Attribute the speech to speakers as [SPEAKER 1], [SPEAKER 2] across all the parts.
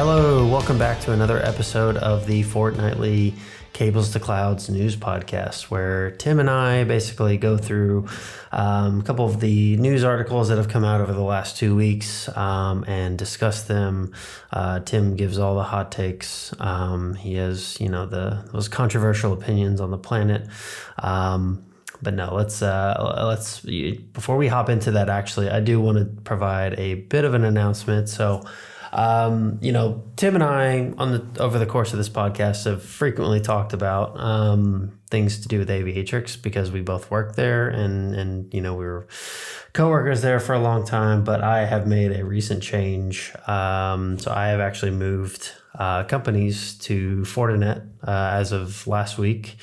[SPEAKER 1] Hello, welcome back to another episode of the Fortnightly Cables to Clouds news podcast, where Tim and I basically go through a couple of the news articles that have come out over the last 2 weeks and discuss them. Tim gives all the hot takes. He has, those controversial opinions on the planet. But no, let's before we hop into that, actually, I do want to provide a bit of an announcement. So, Tim and I over the course of this podcast have frequently talked about things to do with Aviatrix because we both work there and we were coworkers there for a long time. But I have made a recent change. So I have actually moved companies to Fortinet as of last week.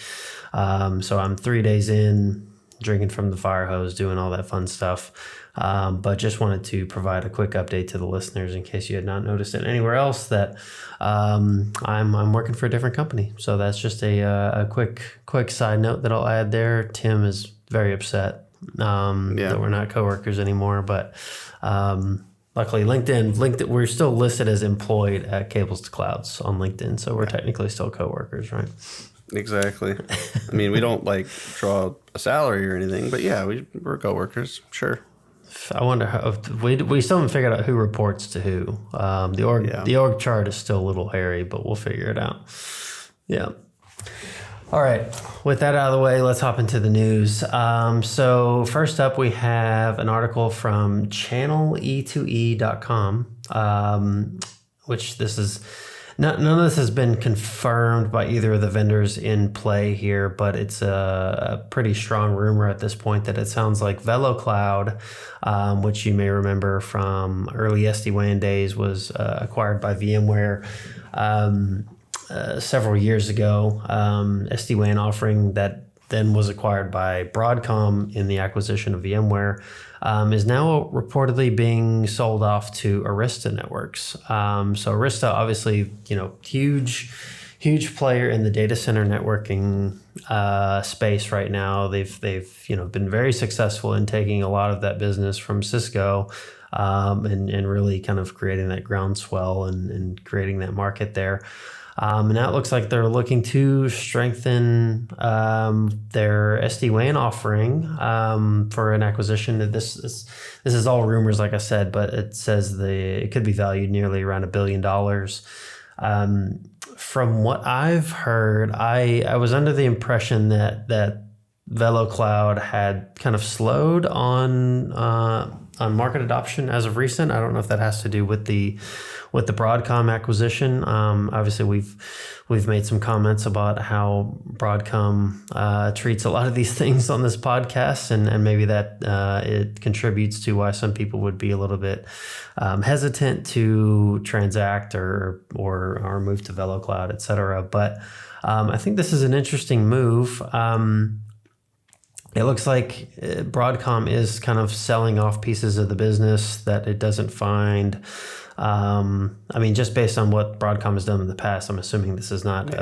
[SPEAKER 1] So I'm 3 days in, drinking from the fire hose, doing all that fun stuff. But just wanted to provide a quick update to the listeners in case you had not noticed it anywhere else that I'm working for a different company. So that's just a quick side note that I'll add there. Tim is very upset that we're not coworkers anymore, but luckily LinkedIn, we're still listed as employed at Cables to Clouds on LinkedIn, so we're technically still coworkers, right?
[SPEAKER 2] Exactly. I mean, we don't draw a salary or anything, but yeah, we're coworkers, sure.
[SPEAKER 1] I wonder how we still haven't figured out who reports to who. The org chart is still a little hairy, but we'll figure it out. Yeah. All right. With that out of the way, let's hop into the news. So first up, we have an article from channele2e.com, which this is. None of this has been confirmed by either of the vendors in play here, but it's a pretty strong rumor at this point that it sounds like VeloCloud, which you may remember from early SD-WAN days, was acquired by VMware several years ago. SD-WAN offering that then was acquired by Broadcom in the acquisition of VMware, is now reportedly being sold off to Arista Networks. So Arista, obviously, huge player in the data center networking space right now. They've been very successful in taking a lot of that business from Cisco and really kind of creating that groundswell and creating that market there. And now it looks like they're looking to strengthen their SD-WAN offering for an acquisition. This is all rumors, like I said, but it says it could be valued nearly around $1 billion. From what I've heard, I was under the impression that VeloCloud had kind of slowed on market adoption as of recent. I don't know if that has to do with the Broadcom acquisition. Obviously, we've made some comments about how Broadcom treats a lot of these things on this podcast, and maybe that it contributes to why some people would be a little bit hesitant to transact or move to VeloCloud, et cetera. But I think this is an interesting move. It looks like Broadcom is kind of selling off pieces of the business that it doesn't find. Just based on what Broadcom has done in the past, I'm assuming this is not,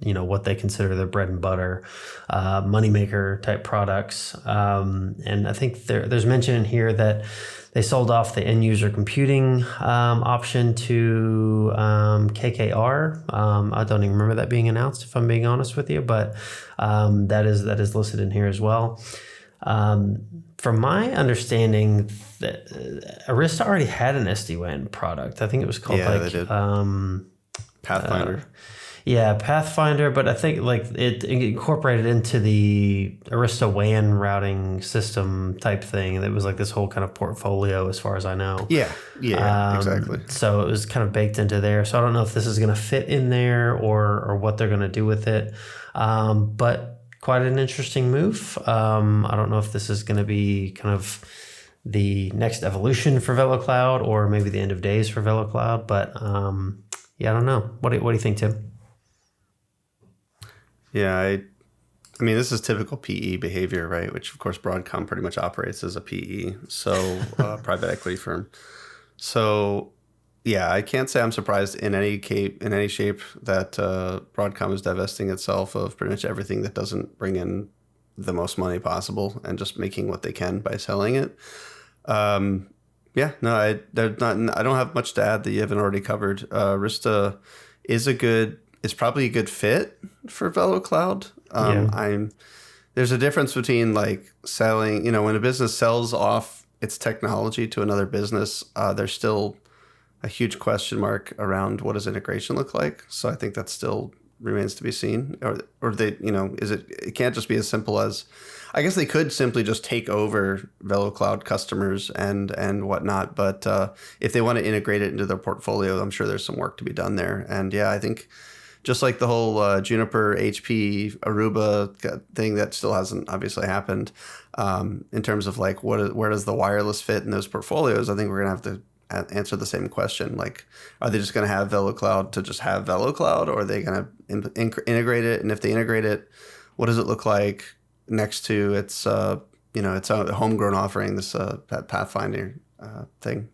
[SPEAKER 1] what they consider their bread and butter, moneymaker type products. And I think there's mention in here that they sold off the end user computing option to KKR. I don't even remember that being announced, if I'm being honest with you, but that is listed in here as well. From my understanding, that Arista already had an SD-WAN product. I think it was called
[SPEAKER 2] they did. Pathfinder.
[SPEAKER 1] Pathfinder, but I think it incorporated into the Arista WAN routing system type thing. And it was this whole kind of portfolio as far as I know.
[SPEAKER 2] Yeah, exactly.
[SPEAKER 1] So it was kind of baked into there. So I don't know if this is going to fit in there or what they're going to do with it. But quite an interesting move. I don't know if this is going to be kind of the next evolution for VeloCloud or maybe the end of days for VeloCloud. But I don't know. What do you think, Tim?
[SPEAKER 2] Yeah, I mean, this is typical PE behavior, right? Which, of course, Broadcom pretty much operates as a PE, so private equity firm. So, yeah, I can't say I'm surprised in any shape that Broadcom is divesting itself of pretty much everything that doesn't bring in the most money possible and just making what they can by selling it. Yeah, no, I don't have much to add that you haven't already covered. Arista is probably a good fit for VeloCloud.
[SPEAKER 1] Yeah.
[SPEAKER 2] There's a difference between like selling, when a business sells off its technology to another business, there's still a huge question mark around what does integration look like. So I think that still remains to be seen. Or they, it can't just be as simple as, I guess they could simply just take over VeloCloud customers and whatnot. But if they want to integrate it into their portfolio, I'm sure there's some work to be done there. And yeah, I think just like the whole Juniper, HP, Aruba thing that still hasn't obviously happened in terms of like where does the wireless fit in those portfolios, I think we're going to have to answer the same question. Like, are they just going to have VeloCloud to just have VeloCloud, or are they going to integrate it? And if they integrate it, what does it look like next to its its a homegrown offering, this that Pathfinder thing?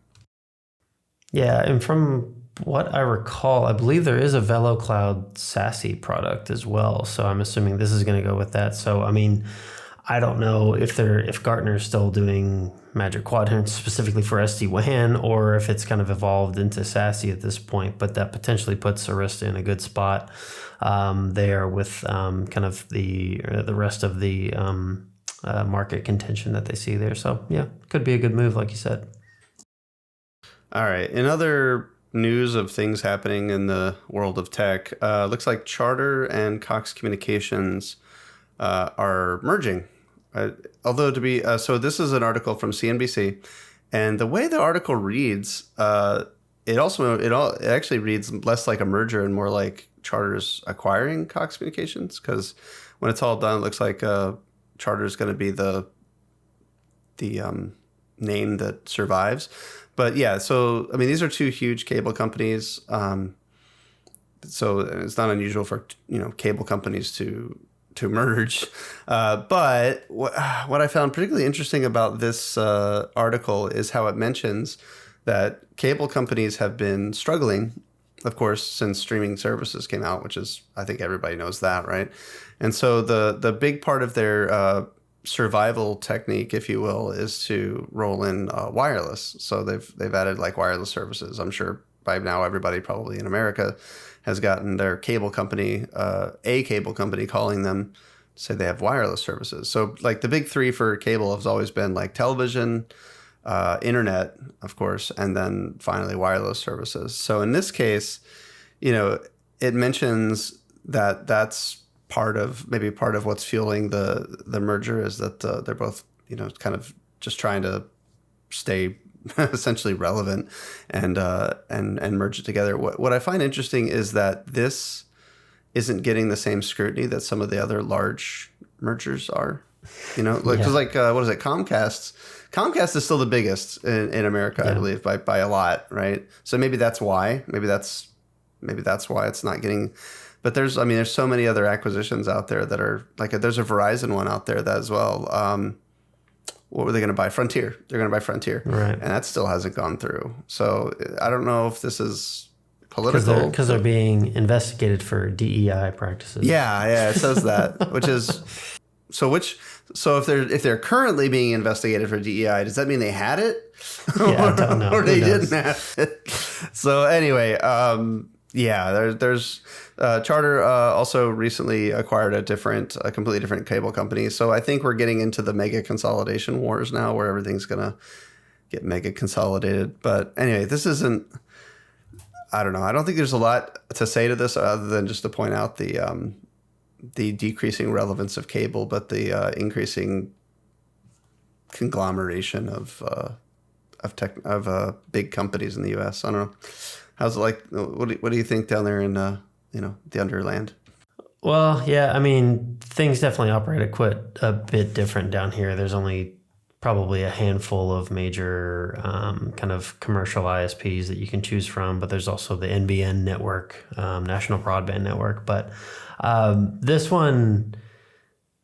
[SPEAKER 1] Yeah, and from what I recall, I believe there is a VeloCloud SASE product as well. So I'm assuming this is going to go with that. So I mean, I don't know if Gartner's still doing Magic Quadrants specifically for SD-WAN, or if it's kind of evolved into SASE at this point. But that potentially puts Arista in a good spot there with kind of the rest of the market contention that they see there. So yeah, could be a good move, like you said.
[SPEAKER 2] All right. In other news of things happening in the world of tech, looks like Charter and Cox Communications are merging. Although to be so, this is an article from CNBC, and the way the article reads, it actually reads less like a merger and more like Charter's acquiring Cox Communications, because when it's all done, it looks like Charter is going to be the name that survives. But yeah, so I mean, these are two huge cable companies. So it's not unusual for cable companies to merge. But what I found particularly interesting about this article is how it mentions that cable companies have been struggling, of course, since streaming services came out, which is, I think everybody knows that, right? And so the big part of their survival technique, if you will, is to roll in wireless. So they've added like wireless services. I'm sure by now everybody probably in America has gotten their cable company, a cable company calling them to say they have wireless services. So like the big three for cable has always been like television, internet, of course, and then finally wireless services. So in this case, it mentions that that's part of what's fueling the merger is that they're both kind of just trying to stay essentially relevant and merge it together. What I find interesting is that this isn't getting the same scrutiny that some of the other large mergers are. Because what is it? Comcast is still the biggest in America, I believe, by a lot, right? So maybe that's why. Maybe that's why it's not getting. But there's so many other acquisitions out there that are like, there's a Verizon one out there that as well. What were they going to buy? Frontier. They're going to buy Frontier.
[SPEAKER 1] Right.
[SPEAKER 2] And that still hasn't gone through. So I don't know if this is political.
[SPEAKER 1] Because they're being investigated for DEI practices.
[SPEAKER 2] Yeah, it says that. So if they're currently being investigated for DEI, does that mean they had it?
[SPEAKER 1] Yeah, I don't know.
[SPEAKER 2] Or they didn't have it? So anyway, there's Charter also recently acquired a completely different cable company. So I think we're getting into the mega consolidation wars now, where everything's gonna get mega consolidated. But anyway, this isn't. I don't know. I don't think there's a lot to say to this other than just to point out the decreasing relevance of cable, but the increasing conglomeration of big companies in the U.S. I don't know. How's it like? What do you think down there in the Underland?
[SPEAKER 1] Well, yeah, I mean, things definitely operate a bit different down here. There's only probably a handful of major kind of commercial ISPs that you can choose from, but there's also the NBN network, National Broadband Network. But this one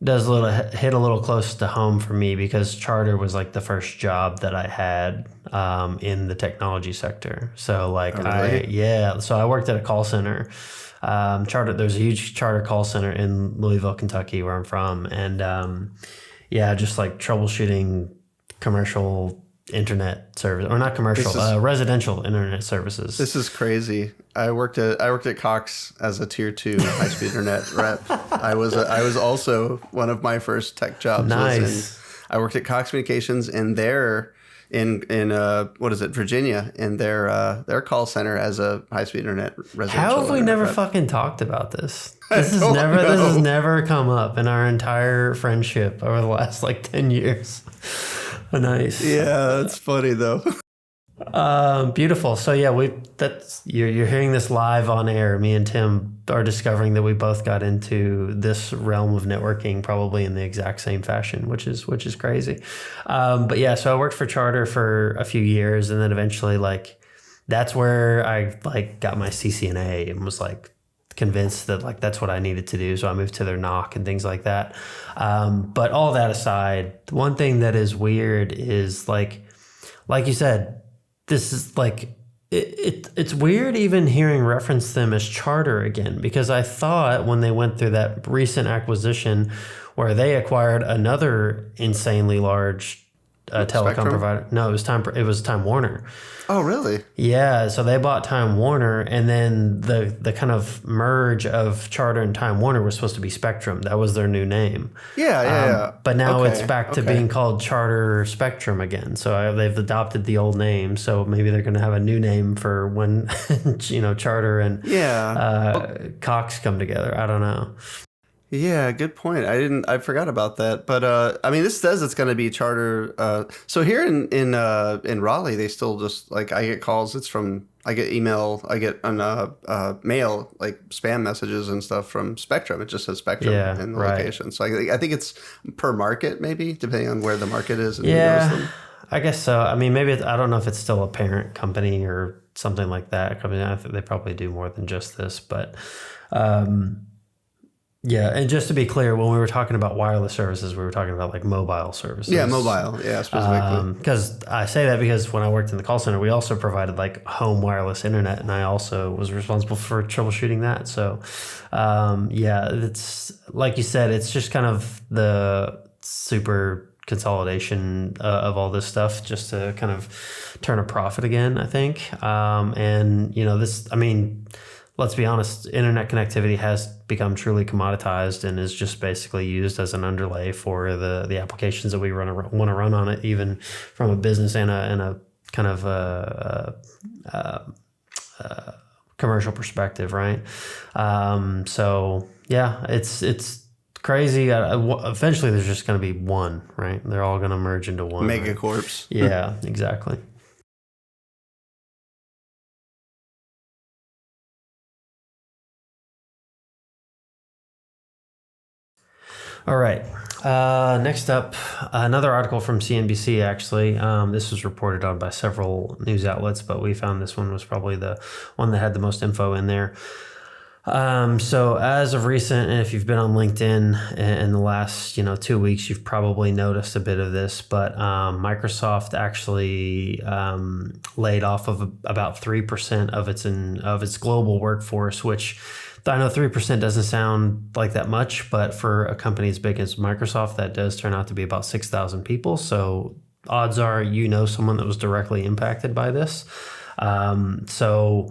[SPEAKER 1] does hit a little close to home for me because Charter was like the first job that I had in the technology sector. So like, so I worked at a call center. There's a huge Charter call center in Louisville, Kentucky, where I'm from. And just like troubleshooting commercial internet service, or not commercial, residential internet services.
[SPEAKER 2] This is crazy. I worked at Cox as a tier 2 high speed internet rep. I was also one of my first tech jobs.
[SPEAKER 1] Nice.
[SPEAKER 2] I worked at Cox Communications in what is it, Virginia, in their call center as a high speed internet residential.
[SPEAKER 1] How have we never fucking talked about this? This has never come up in our entire friendship over the last like 10 years. Nice.
[SPEAKER 2] Yeah, that's funny though.
[SPEAKER 1] Beautiful. So yeah, you're hearing this live on air. Me and Tim are discovering that we both got into this realm of networking probably in the exact same fashion, which is crazy. But yeah, so I worked for Charter for a few years, and then eventually like that's where I like got my CCNA and was like convinced that like that's what I needed to do. So I moved to their NOC and things like that. But all that aside, one thing that is weird is like you said, this is like it's weird even hearing reference them as Charter again, because I thought when they went through that recent acquisition where they acquired another insanely large telecom provider. No, it was Time Warner.
[SPEAKER 2] Oh, really?
[SPEAKER 1] Yeah, so they bought Time Warner, and then the kind of merge of Charter and Time Warner was supposed to be Spectrum. That was their new name.
[SPEAKER 2] Yeah.
[SPEAKER 1] But now it's back to being called Charter Spectrum again. So they've adopted the old name. So maybe they're going to have a new name for when Charter and Cox come together. I don't know.
[SPEAKER 2] Yeah, good point. I forgot about that. But I mean, this says it's going to be Charter. So here in Raleigh, they still just like I get calls. I get email. I get mail, like spam messages and stuff from Spectrum. It just says Spectrum in the location. So I think it's per market, maybe depending on where the market is. And who knows them.
[SPEAKER 1] I guess so. I mean, maybe I don't know if it's still a parent company or something like that. I mean, I think they probably do more than just this, but. Yeah, and just to be clear, when we were talking about wireless services, we were talking about like mobile services.
[SPEAKER 2] Yeah, mobile. Yeah, specifically.
[SPEAKER 1] Because I say that because when I worked in the call center, we also provided like home wireless internet, and I also was responsible for troubleshooting that. So, it's like you said, it's just kind of the super consolidation of all this stuff just to kind of turn a profit again, I think. Let's be honest, internet connectivity has become truly commoditized and is just basically used as an underlay for the applications that we want to run on it, even from a business and a kind of commercial perspective, right? So yeah, it's crazy. Eventually, there's just going to be one, right? They're all going to merge into one.
[SPEAKER 2] Megacorps.
[SPEAKER 1] Right? Yeah, exactly. All right. Next up, another article from CNBC, actually. This was reported on by several news outlets, but we found this one was probably the one that had the most info in there. So as of recent, and if you've been on LinkedIn in the last 2 weeks, you've probably noticed a bit of this, but Microsoft actually laid off of about 3% of its global workforce, which I know 3% doesn't sound like that much, but for a company as big as Microsoft, that does turn out to be about 6,000 people. So odds are someone that was directly impacted by this. So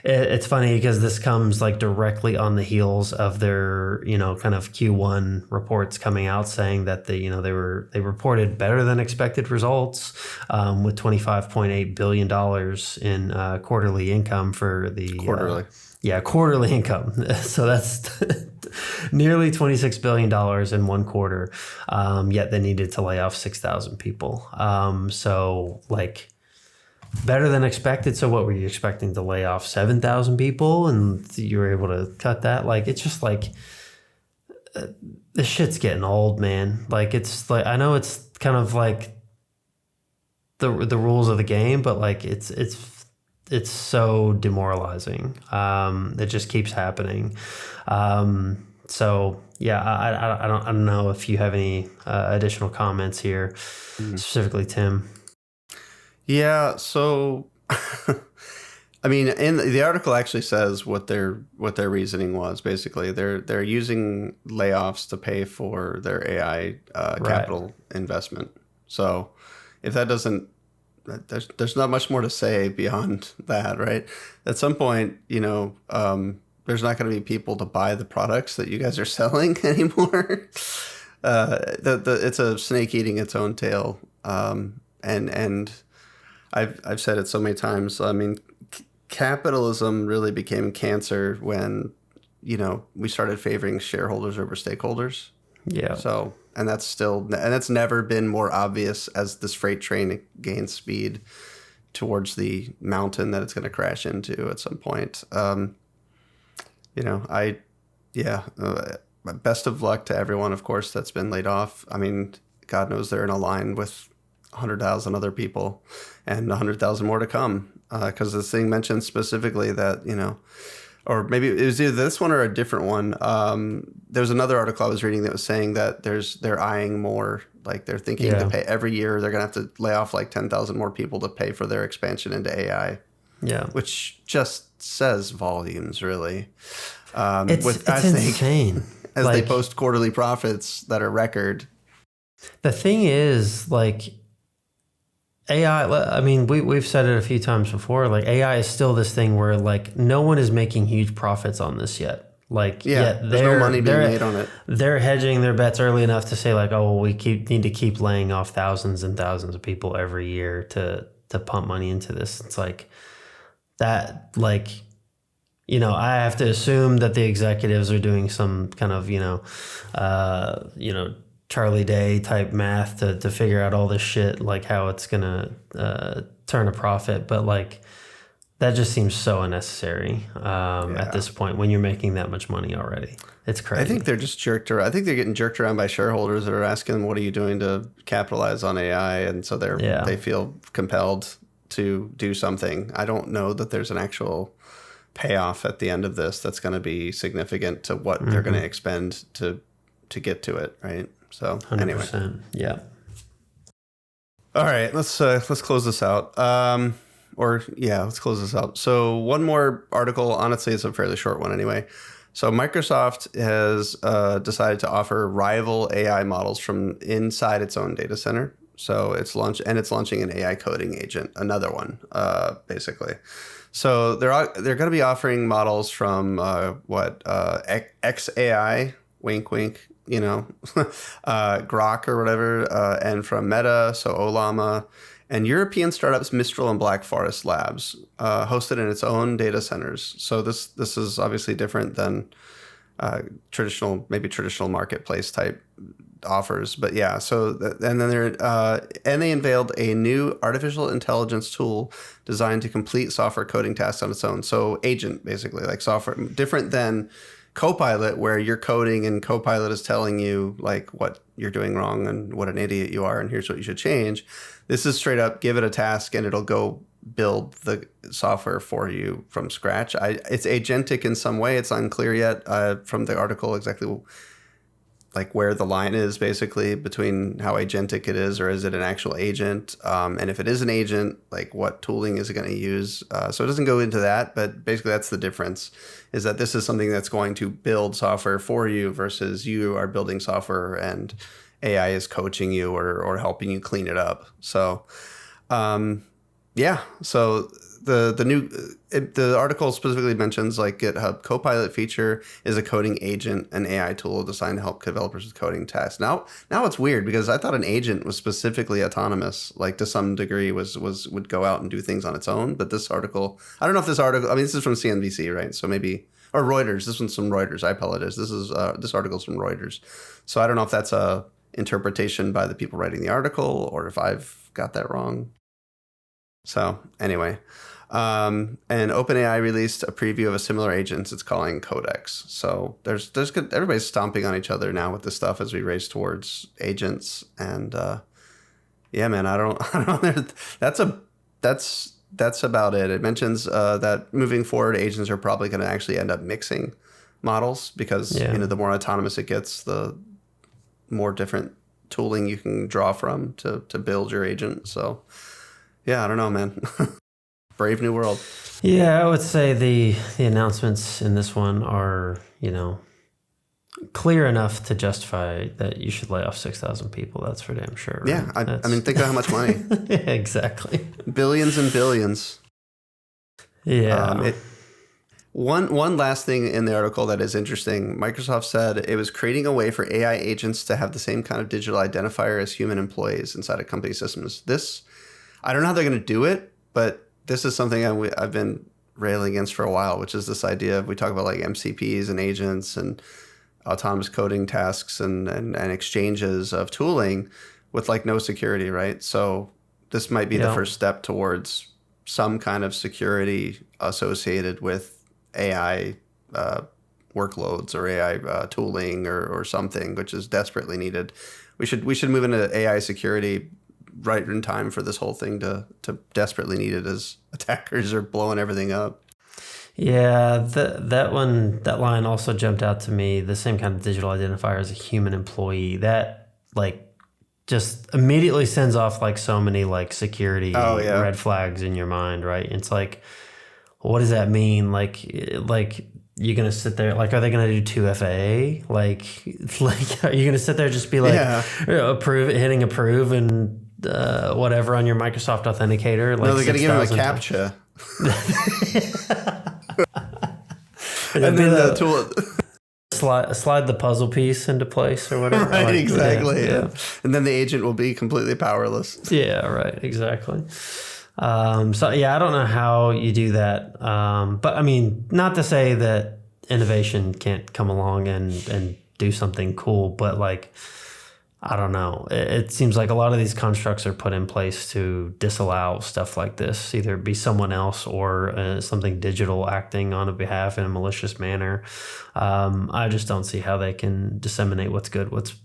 [SPEAKER 1] it's funny because this comes like directly on the heels of their, kind of Q1 reports coming out saying that they reported better than expected results with $25.8 billion in quarterly income for the
[SPEAKER 2] quarterly.
[SPEAKER 1] Quarterly income. So that's nearly $26 billion in one quarter. Yet they needed to lay off 6,000 people. So like better than expected. So what were you expecting to lay off 7,000 people and you were able to cut that? Like, it's just like, this shit's getting old, man. Like, it's like, I know it's kind of like the rules of the game, but like it's so demoralizing. It just keeps happening. So yeah, I don't know if you have any additional comments here, specifically Tim.
[SPEAKER 2] Yeah. So, I mean, in the article actually says what their reasoning was. Basically, they're using layoffs to pay for their AI capital investment. So, if that doesn't there's not much more to say beyond that, right? At some point, there's not going to be people to buy the products that you guys are selling anymore. It's a snake eating its own tail, and I've said it so many times. I mean, capitalism really became cancer when we started favoring shareholders over stakeholders.
[SPEAKER 1] Yeah.
[SPEAKER 2] So, and that's never been more obvious as this freight train gains speed towards the mountain that it's going to crash into at some point. Best of luck to everyone, of course, that's been laid off. I mean, God knows they're in a line with 100,000 other people and 100,000 more to come. Because this thing mentions specifically that, or maybe it was either this one or a different one. There's another article I was reading that was saying that they're eyeing more, like they're thinking to pay every year. They're going to have to lay off like 10,000 more people to pay for their expansion into AI. Yeah. Which just says volumes, really.
[SPEAKER 1] It's insane.
[SPEAKER 2] As they post quarterly profits that are record.
[SPEAKER 1] The thing is, like, AI, I mean, we've said it a few times before, like AI is still this thing where like no one is making huge profits on this yet. Like,
[SPEAKER 2] there's no money being made on it.
[SPEAKER 1] They're hedging their bets early enough to say like, oh, well, we need to keep laying off thousands and thousands of people every year to pump money into this. It's like that, like, I have to assume that the executives are doing some kind of, Charlie Day type math to figure out all this shit, like how it's going to turn a profit. But like, that just seems so unnecessary at this point when you're making that much money already. It's crazy.
[SPEAKER 2] I think they're just jerked around. I think they're getting jerked around by shareholders that are asking them, what are you doing to capitalize on AI? And so they feel compelled to do something. I don't know that there's an actual payoff at the end of this that's going to be significant to what they're going to expend to get to it, right? So
[SPEAKER 1] 100%. Anyway, yeah.
[SPEAKER 2] All right, let's close this out. Let's close this out. So one more article. Honestly, it's a fairly short one anyway. So Microsoft has decided to offer rival AI models from inside its own data center. So it's launching an AI coding agent, another one, basically. So they're going to be offering models from XAI, wink, wink, Grok or whatever, and from Meta, so Olama, and European startups Mistral and Black Forest Labs, hosted in its own data centers. So this is obviously different than traditional marketplace type offers, but yeah. So and then they unveiled a new artificial intelligence tool designed to complete software coding tasks on its own. So agent, basically, like software, different than Copilot, where you're coding and Copilot is telling you like what you're doing wrong and what an idiot you are and here's what you should change. This is straight up, give it a task and it'll go build the software for you from scratch. It's agentic in some way. It's unclear yet from the article exactly like where the line is basically between how agentic it is, or is it an actual agent? And if it is an agent, like what tooling is it going to use? So it doesn't go into that, but basically that's the difference, is that this is something that's going to build software for you versus you are building software and AI is coaching you or helping you clean it up. So, so the article specifically mentions like GitHub Copilot feature is a coding agent, an AI tool designed to help developers with coding tasks. Now it's weird because I thought an agent was specifically autonomous, like to some degree would go out and do things on its own. But this article, I don't know if this article, I mean, this is from CNBC, right? So maybe, or Reuters. This one's from Reuters. I apologize. This article's from Reuters. So I don't know if that's a interpretation by the people writing the article or if I've got that wrong. So anyway. And OpenAI released a preview of a similar agent it's calling Codex. So there's good, everybody's stomping on each other now with this stuff as we race towards agents. And man, I don't know. That's about it. It mentions that moving forward, agents are probably going to actually end up mixing models because the more autonomous it gets, the more different tooling you can draw from to build your agent. So yeah, I don't know, man. Brave new world.
[SPEAKER 1] Yeah, I would say the announcements in this one are, clear enough to justify that you should lay off 6,000 people. That's for damn sure. Right?
[SPEAKER 2] Yeah. I mean, think about how much money.
[SPEAKER 1] Yeah, exactly.
[SPEAKER 2] Billions and billions.
[SPEAKER 1] Yeah.
[SPEAKER 2] One last thing in the article that is interesting. Microsoft said it was creating a way for AI agents to have the same kind of digital identifier as human employees inside of company systems. This, I don't know how they're going to do it, but this is something I've been railing against for a while, which is this idea of, we talk about like MCPs and agents and autonomous coding tasks and exchanges of tooling with like no security, right? So this might be the first step towards some kind of security associated with AI workloads or AI tooling or something, which is desperately needed. We should move into AI security right in time for this whole thing to desperately need it, as attackers are blowing everything up.
[SPEAKER 1] Yeah, that line also jumped out to me. The same kind of digital identifier as a human employee. That like just immediately sends off like so many like security red flags in your mind, right? It's like, what does that mean? Like you're gonna sit there, like, are they gonna do 2FA? Like are you gonna sit there just be like hitting approve and whatever on your Microsoft Authenticator? Like,
[SPEAKER 2] no, they're gonna give him a CAPTCHA. And then the tool
[SPEAKER 1] slide the puzzle piece into place or whatever.
[SPEAKER 2] Right,
[SPEAKER 1] like,
[SPEAKER 2] exactly.
[SPEAKER 1] Yeah.
[SPEAKER 2] And then the agent will be completely powerless.
[SPEAKER 1] Yeah, right, exactly. So yeah, I don't know how you do that. But I mean, not to say that innovation can't come along and do something cool, but like, I don't know. It seems like a lot of these constructs are put in place to disallow stuff like this, either be someone else or something digital acting on a behalf in a malicious manner. I just don't see how they can disseminate what's good, what's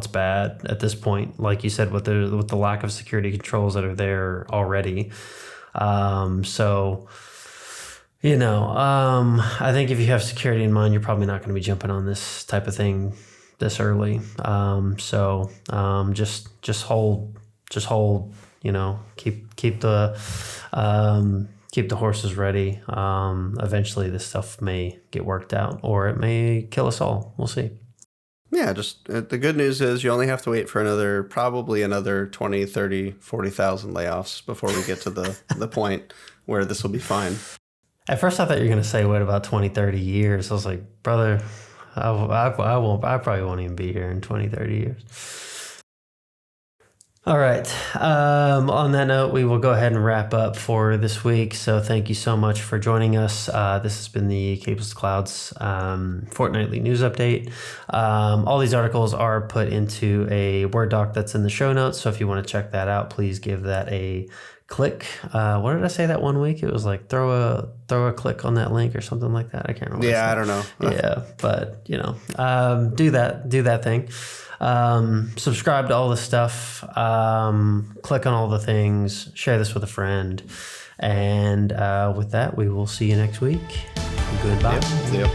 [SPEAKER 1] bad at this point. Like you said, with the lack of security controls that are there already. So, I think if you have security in mind, you're probably not going to be jumping on this type of thing this early. Just hold, keep the horses ready. Eventually this stuff may get worked out, or it may kill us all. We'll see.
[SPEAKER 2] Yeah, just the good news is you only have to wait for probably another 20, 30, 40,000 layoffs before we get to the point where this will be fine.
[SPEAKER 1] At first I thought you were going to say, wait about 20, 30 years. I was like, brother, I probably won't even be here in 20, 30 years. All right. On that note, we will go ahead and wrap up for this week. So thank you so much for joining us. This has been the Cables to Clouds Fortnightly news update. All these articles are put into a Word doc that's in the show notes. So if you want to check that out, please give that a click. What did I say that one week? It was like throw a click on that link or something like that. I can't remember.
[SPEAKER 2] Yeah, I don't know.
[SPEAKER 1] Yeah, but do that thing. Subscribe to all this stuff. Click on all the things. Share this with a friend. And with that, we will see you next week. Goodbye.
[SPEAKER 2] Yep, see you.